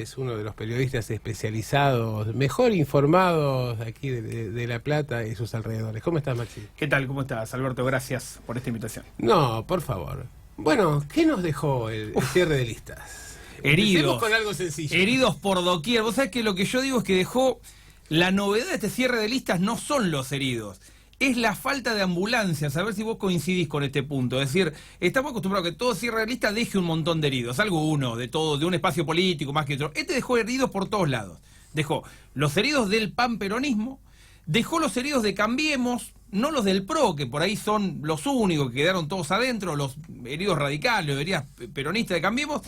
González, uno de los periodistas especializados, mejor informados de aquí de La Plata y sus alrededores. ¿Cómo estás, Maxi? ¿Qué tal? ¿Cómo estás, Alberto? Gracias por esta invitación. No, por favor. Bueno, ¿qué nos dejó el cierre de listas? Heridos. Empecemos con algo sencillo. Heridos por doquier. Vos sabés que lo que yo digo es que dejó... La novedad de este cierre de listas no son los heridos, es la falta de ambulancias. A ver si vos coincidís con este punto. Es decir, estamos acostumbrados a que todo cierre de lista deje un montón de heridos. Alguno, de todo, de un espacio político más que otro. Este dejó heridos por todos lados. Dejó los heridos del PAN-peronismo, dejó los heridos de Cambiemos, no los del PRO, que por ahí son los únicos que quedaron todos adentro, los heridos radicales, los heridos peronistas de Cambiemos.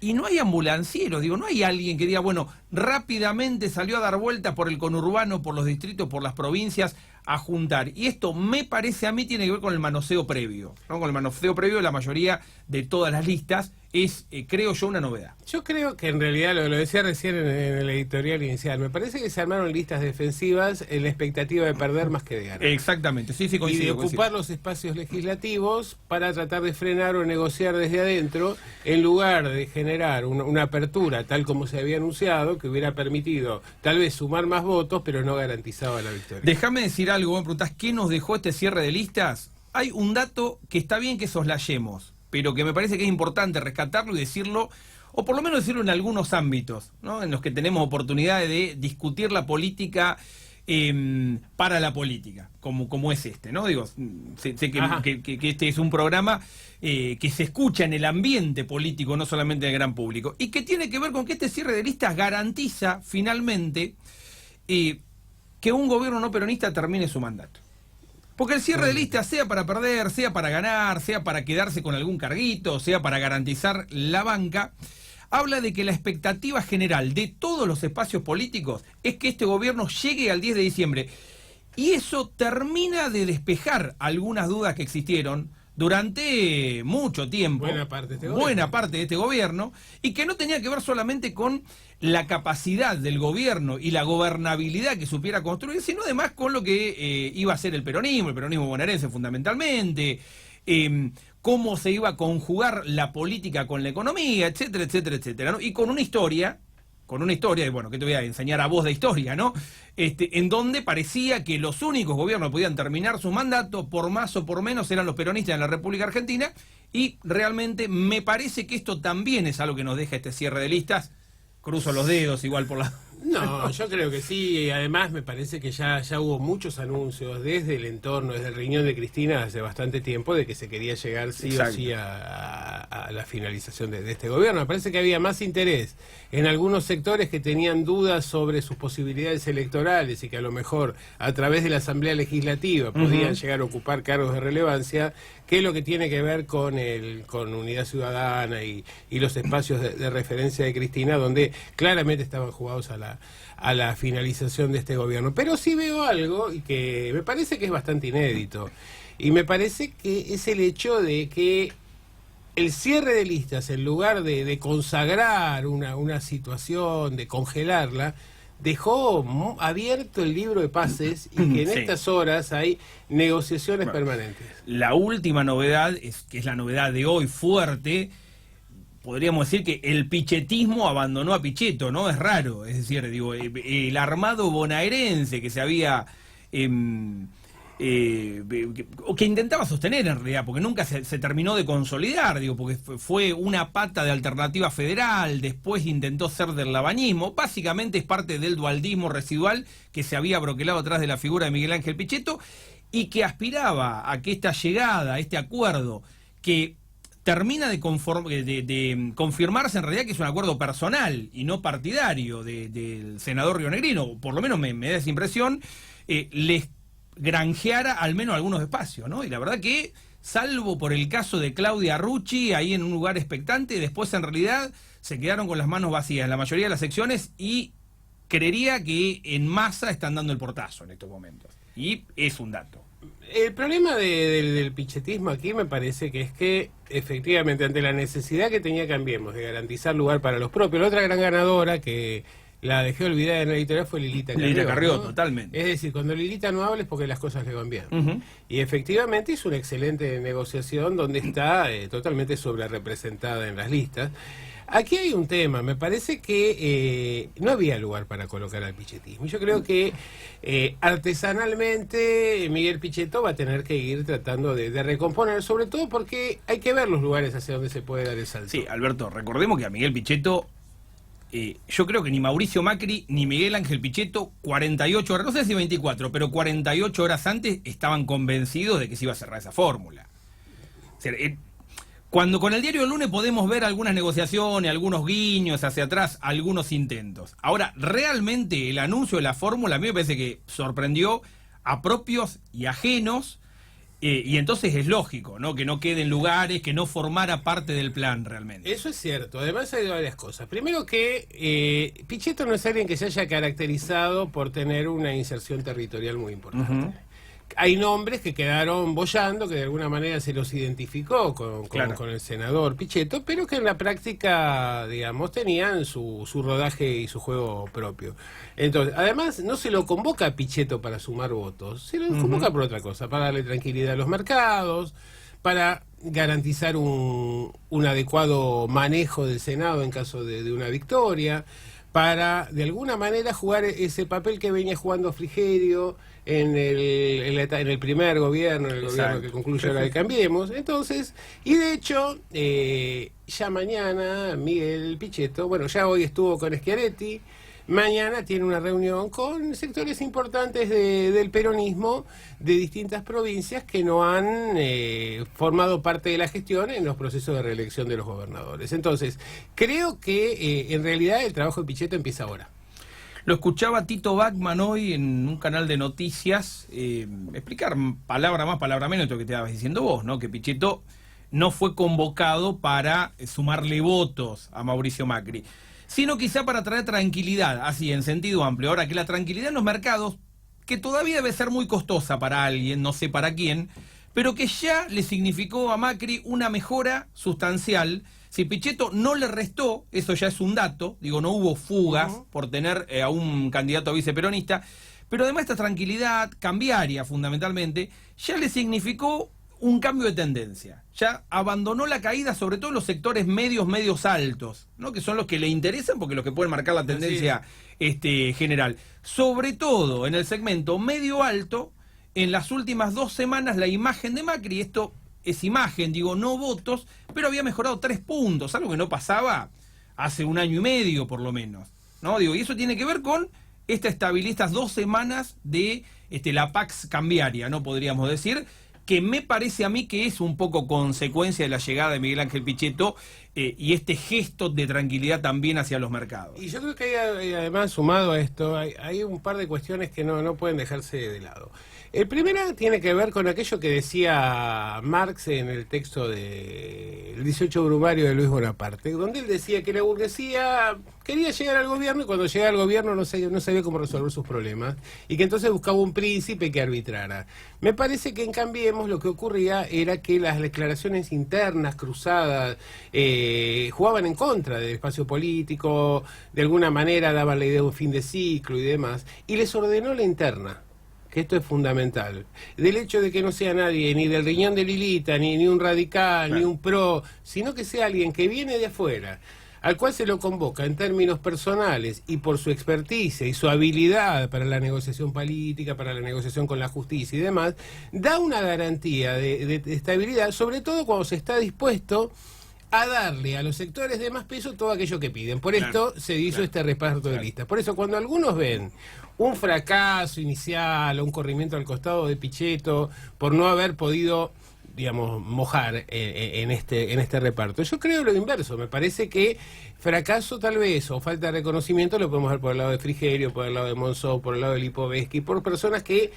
Y no hay ambulancieros, digo, no hay alguien que diga, bueno, rápidamente salió a dar vueltas por el conurbano, por los distritos, por las provincias, a juntar. Y esto me parece a mí tiene que ver con el manoseo previo, ¿no? Con el manoseo previo de la mayoría de todas las listas, es, creo yo, una novedad. Yo creo que en realidad, lo decía recién en el editorial inicial, me parece que se armaron listas defensivas en la expectativa de perder más que de ganar. Exactamente, sí, Y coincido. de ocupar los espacios legislativos para tratar de frenar o negociar desde adentro, en lugar de generar una apertura, tal como se había anunciado, que hubiera permitido tal vez sumar más votos, pero no garantizaba la victoria. Déjame decir algo, vos me preguntás, ¿qué nos dejó este cierre de listas? Hay un dato que está bien que soslayemos, pero que me parece que es importante rescatarlo y decirlo, o por lo menos decirlo en algunos ámbitos, ¿no? En los que tenemos oportunidades de discutir la política para la política, como es este, ¿no? Digo, sé que este es un programa que se escucha en el ambiente político, no solamente en el gran público, y que tiene que ver con que este cierre de listas garantiza finalmente que un gobierno no peronista termine su mandato. Porque el cierre de listas, sea para perder, sea para ganar, sea para quedarse con algún carguito, sea para garantizar la banca, habla de que la expectativa general de todos los espacios políticos es que este gobierno llegue al 10 de diciembre. Y eso termina de despejar algunas dudas que existieron durante mucho tiempo, buena parte de este gobierno, y que no tenía que ver solamente con la capacidad del gobierno y la gobernabilidad que supiera construir, sino además con lo que iba a ser el peronismo bonaerense fundamentalmente, cómo se iba a conjugar la política con la economía, etcétera, etcétera, etcétera, ¿no? Y con una historia, y bueno, que te voy a enseñar a vos de historia, ¿no? En donde parecía que los únicos gobiernos que podían terminar su mandato, por más o por menos, eran los peronistas en la República Argentina, y realmente me parece que esto también es algo que nos deja este cierre de listas. Cruzo los dedos igual por la... No, yo creo que sí, y además me parece que ya hubo muchos anuncios desde el entorno, desde el riñón de Cristina hace bastante tiempo, de que se quería llegar sí Exacto. o sí a la finalización de este gobierno. Me parece que había más interés en algunos sectores que tenían dudas sobre sus posibilidades electorales y que a lo mejor a través de la Asamblea Legislativa podían llegar a ocupar cargos de relevancia, que es lo que tiene que ver con Unidad Ciudadana y los espacios de referencia de Cristina, donde claramente estaban jugados a la finalización de este gobierno. Pero sí veo algo y que me parece que es bastante inédito, y me parece que es el hecho de que el cierre de listas, en lugar de consagrar una situación, de congelarla, dejó abierto el libro de pases, y que en estas horas hay negociaciones permanentes. La última novedad, que es la novedad de hoy fuerte, podríamos decir que el pichetismo abandonó a Pichetto, ¿no? Es raro, es decir, digo, el armado bonaerense que se había... que intentaba sostener en realidad, porque nunca se terminó de consolidar, digo, porque fue una pata de Alternativa Federal, después intentó ser del labañismo, básicamente es parte del dualdismo residual que se había broquelado atrás de la figura de Miguel Ángel Pichetto, y que aspiraba a que esta llegada, este acuerdo, que termina de confirmarse en realidad que es un acuerdo personal y no partidario del senador rionegrino, por lo menos me da esa impresión, les granjeara al menos algunos espacios, ¿no? Y la verdad que, salvo por el caso de Claudia Rucci, ahí en un lugar expectante, después en realidad se quedaron con las manos vacías en la mayoría de las secciones, y creería que en masa están dando el portazo en estos momentos. Y es un dato. El problema del pichetismo aquí me parece que es que, efectivamente, ante la necesidad que tenía Cambiemos de garantizar lugar para los propios, la otra gran ganadora que la dejé olvidada en la editorial fue Lilita Carrió. Lilita Carrió, ¿no? Totalmente. Es decir, cuando Lilita no habla es porque las cosas le van bien. Y efectivamente es una excelente negociación donde está totalmente sobre representada en las listas. Aquí hay un tema, me parece que no había lugar para colocar al pichetismo. Yo creo que artesanalmente Miguel Pichetto va a tener que ir tratando de recomponer, sobre todo porque hay que ver los lugares hacia donde se puede dar el salto. Sí, Alberto, recordemos que a Miguel Pichetto, yo creo que ni Mauricio Macri ni Miguel Ángel Pichetto, 48 horas, no sé si 24, pero 48 horas antes estaban convencidos de que se iba a cerrar esa fórmula. O sea, cuando con el diario del lunes podemos ver algunas negociaciones, algunos guiños hacia atrás, algunos intentos. Ahora, realmente el anuncio de la fórmula a mí me parece que sorprendió a propios y ajenos, y entonces es lógico, ¿no? Que no queden lugares, que no formara parte del plan realmente. Eso es cierto. Además hay varias cosas. Primero que Pichetto no es alguien que se haya caracterizado por tener una inserción territorial muy importante. Hay nombres que quedaron boyando, que de alguna manera se los identificó con el senador Pichetto, pero que en la práctica, digamos, tenían su rodaje y su juego propio. Entonces, además, no se lo convoca a Pichetto para sumar votos, se lo convoca por otra cosa, para darle tranquilidad a los mercados, para garantizar un adecuado manejo del Senado en caso de una victoria, para de alguna manera jugar ese papel que venía jugando Frigerio en el primer gobierno, en el gobierno que concluye ahora de Cambiemos. Entonces, y de hecho, ya mañana Miguel Pichetto, bueno, ya hoy estuvo con Schiaretti, mañana tiene una reunión con sectores importantes del peronismo de distintas provincias que no han formado parte de la gestión en los procesos de reelección de los gobernadores. Entonces, creo que en realidad el trabajo de Pichetto empieza ahora. Lo escuchaba Tito Bachmann hoy en un canal de noticias explicar palabra más, palabra menos esto que te estabas diciendo vos, ¿no? Que Pichetto no fue convocado para sumarle votos a Mauricio Macri, sino quizá para traer tranquilidad, así en sentido amplio. Ahora, que la tranquilidad en los mercados, que todavía debe ser muy costosa para alguien, no sé para quién, pero que ya le significó a Macri una mejora sustancial. Si Pichetto no le restó, eso ya es un dato, digo, no hubo fugas por tener a un candidato a viceperonista, pero además esta tranquilidad cambiaria fundamentalmente, ya le significó un cambio de tendencia. Ya abandonó la caída, sobre todo en los sectores medios altos, ¿no? Que son los que le interesan porque los que pueden marcar la tendencia general. Sobre todo en el segmento medio alto, en las últimas 2 semanas la imagen de Macri, esto es imagen, digo, no votos, pero había mejorado 3 puntos, algo que no pasaba hace 1 año y medio por lo menos, ¿no? Digo, y eso tiene que ver con estas 2 semanas de la Pax cambiaria, ¿no? Podríamos decir, que me parece a mí que es un poco consecuencia de la llegada de Miguel Ángel Pichetto y este gesto de tranquilidad también hacia los mercados. Y yo creo que hay, además, sumado a esto, hay un par de cuestiones que no pueden dejarse de lado. El primero tiene que ver con aquello que decía Marx en el texto del 18 Brumario de Luis Bonaparte, donde él decía que la burguesía quería llegar al gobierno y cuando llegaba al gobierno no sabía cómo resolver sus problemas y que entonces buscaba un príncipe que arbitrara. Me parece que en Cambiemos lo que ocurría era que las declaraciones internas, cruzadas, jugaban en contra del espacio político, de alguna manera daban la idea de un fin de ciclo y demás, y les ordenó la interna. Que esto es fundamental, del hecho de que no sea nadie ni del riñón de Lilita, ni un radical, ni un pro, sino que sea alguien que viene de afuera, al cual se lo convoca en términos personales y por su experticia y su habilidad para la negociación política, para la negociación con la justicia y demás, da una garantía de estabilidad, sobre todo cuando se está dispuesto a darle a los sectores de más peso todo aquello que piden. Por esto se hizo este reparto de listas. Por eso cuando algunos ven un fracaso inicial o un corrimiento al costado de Pichetto por no haber podido, digamos, mojar en este reparto, yo creo lo inverso. Me parece que fracaso tal vez o falta de reconocimiento lo podemos ver por el lado de Frigerio, por el lado de Monzó, por el lado de Lipovetsky, por personas que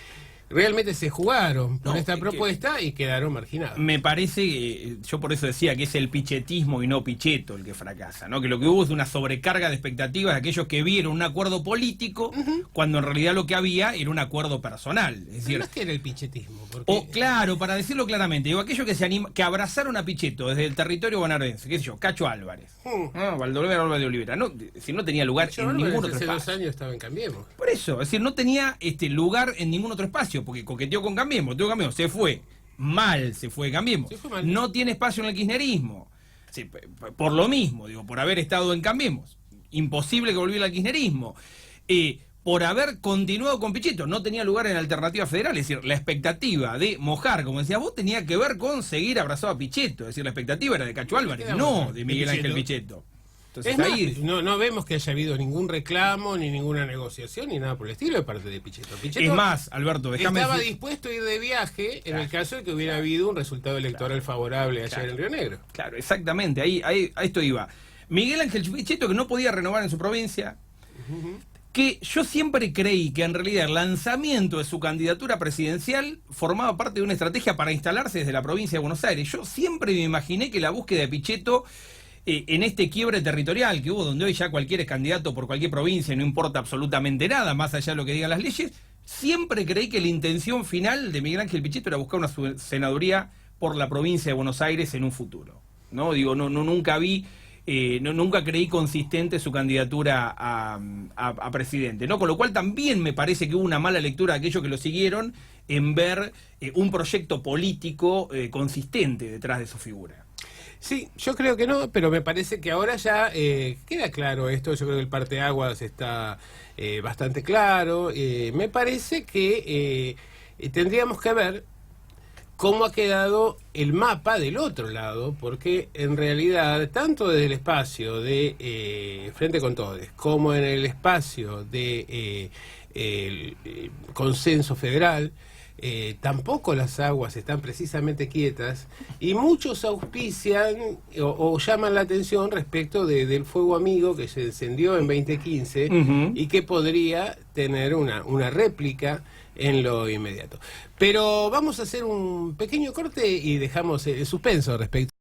realmente se jugaron por esta propuesta y quedaron marginados. Me parece, yo por eso decía que es el pichetismo y no Pichetto el que fracasa, ¿no? Que lo que hubo es una sobrecarga de expectativas de aquellos que vieron un acuerdo político cuando en realidad lo que había era un acuerdo personal. Es decir, no es que era el pichetismo. Claro, para decirlo claramente, digo, aquellos que abrazaron a Pichetto desde el territorio bonaerense, qué sé yo, Cacho Álvarez, Valdomero Álvarez de Olivera, si no tenía lugar en ningún otro espacio. Hace 2 años estaba en Cambiemos. Por eso, es decir, no tenía lugar en ningún otro espacio, porque coqueteó con Cambiemos, se fue mal, se fue Cambiemos, no tiene espacio en el kirchnerismo. Sí, por lo mismo, digo, por haber estado en Cambiemos. Imposible que volviera al kirchnerismo. Por haber continuado con Pichetto, no tenía lugar en la alternativa federal, es decir, la expectativa de mojar, como decías vos, tenía que ver con seguir abrazado a Pichetto, es decir, la expectativa era de Cacho Álvarez, no de Miguel Ángel Pichetto. Entonces, es ahí más, no vemos que haya habido ningún reclamo, ni ninguna negociación, ni nada por el estilo de parte de Pichetto. Es más, Alberto, estaba dispuesto a ir de viaje en el caso de que hubiera habido un resultado electoral favorable ayer en Río Negro. Claro, exactamente, ahí a esto iba. Miguel Ángel Pichetto, que no podía renovar en su provincia, que yo siempre creí que en realidad el lanzamiento de su candidatura presidencial formaba parte de una estrategia para instalarse desde la provincia de Buenos Aires. Yo siempre me imaginé que la búsqueda de Pichetto en este quiebre territorial que hubo, donde hoy ya cualquier es candidato por cualquier provincia y no importa absolutamente nada, más allá de lo que digan las leyes, siempre creí que la intención final de Miguel Ángel Pichetto era buscar una senaduría por la provincia de Buenos Aires en un futuro. ¿No? Digo, nunca vi... nunca creí consistente su candidatura a presidente, ¿no? Con lo cual también me parece que hubo una mala lectura de aquellos que lo siguieron en ver un proyecto político consistente detrás de su figura. Sí, yo creo que no, pero me parece que ahora ya queda claro esto. Yo creo que el parteaguas está bastante claro. Me parece que tendríamos que ver cómo ha quedado el mapa del otro lado, porque en realidad, tanto desde el espacio de Frente con Todos, como en el espacio de el consenso federal, tampoco las aguas están precisamente quietas, y muchos auspician o llaman la atención respecto del fuego amigo que se encendió en 2015 y que podría tener una réplica en lo inmediato. Pero vamos a hacer un pequeño corte y dejamos el suspenso respecto